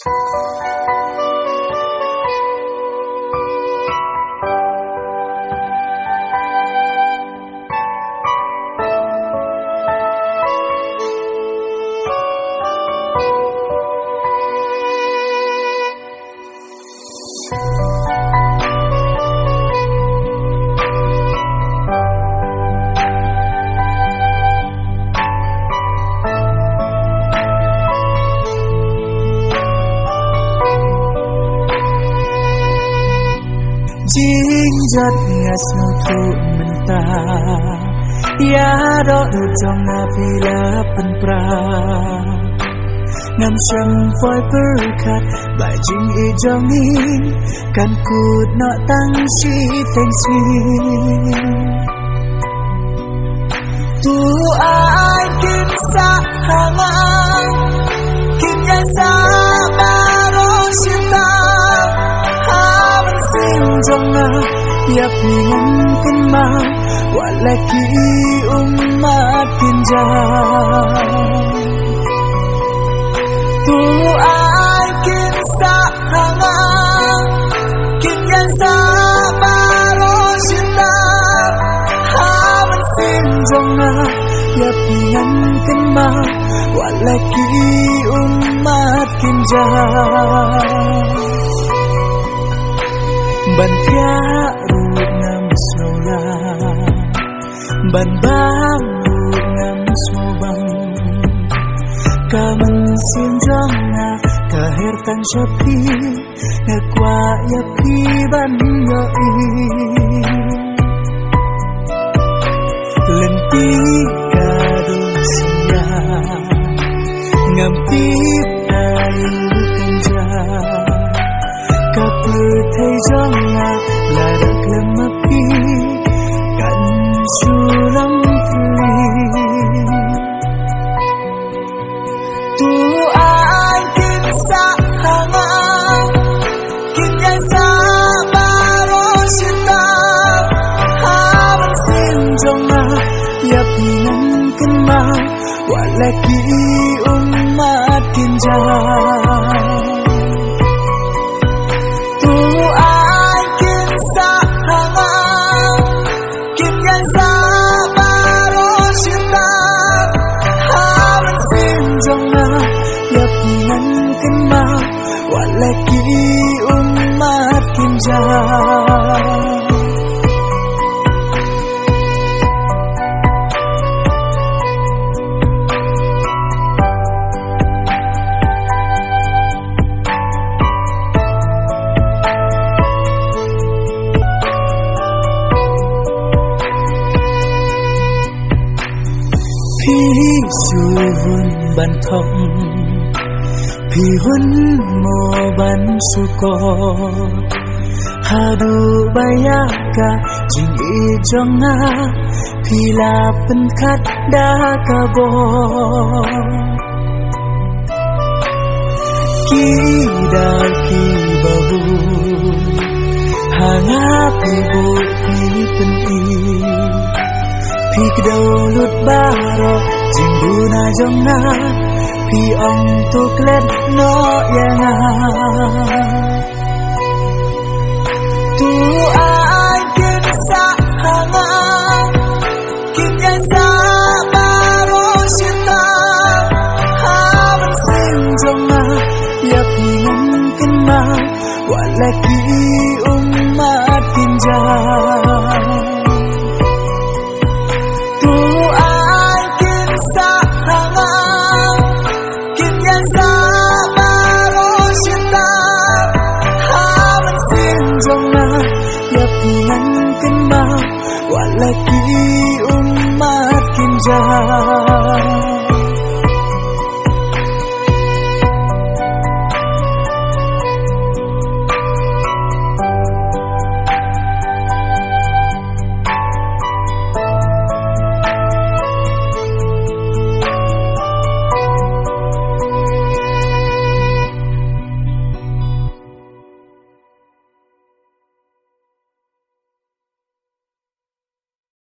Chính rất ngã sâu thu mình ta ya đó được trong na pila penpra ngam sam voi berkat bai jing I jongin kan kut no tang si feng sui tu ai kin sa hanga kin ya sa baro sita Jangan ya pingan mau walaki umat kinjang tu ai kin sa hanga kin yan sa baro sita haman sin jangan ya pingan mau walaki umat kinjang ban thia ruột ngam sâu la ban bang ruột ngam sâu bang kaman sin jang na kahir tan shapi na kwa ya pi ban yo I lenti ka do sia ngam ti ayu kanja thấy rằng là được làm mất đi cảnh su lắm vui tu ai kinh sa hanga kinh yan sa baro sita haban sin jonga ya pingan kenma walaki umat kinjang walaki umat kinjang Phi suhun ban thong Phi hun mo ban suko hadu bayaka jing I jonga Phi la penkat da kabo ki da ki babu hanga pi bu pi pen I Phi kdau lut baro jing buna jonga Phi ong tuklet no yana tu ai kin sa hanga kin yan sa baro sita haban sin jonga ya pingan kenma walaki umat kinjang walaki umat kinjang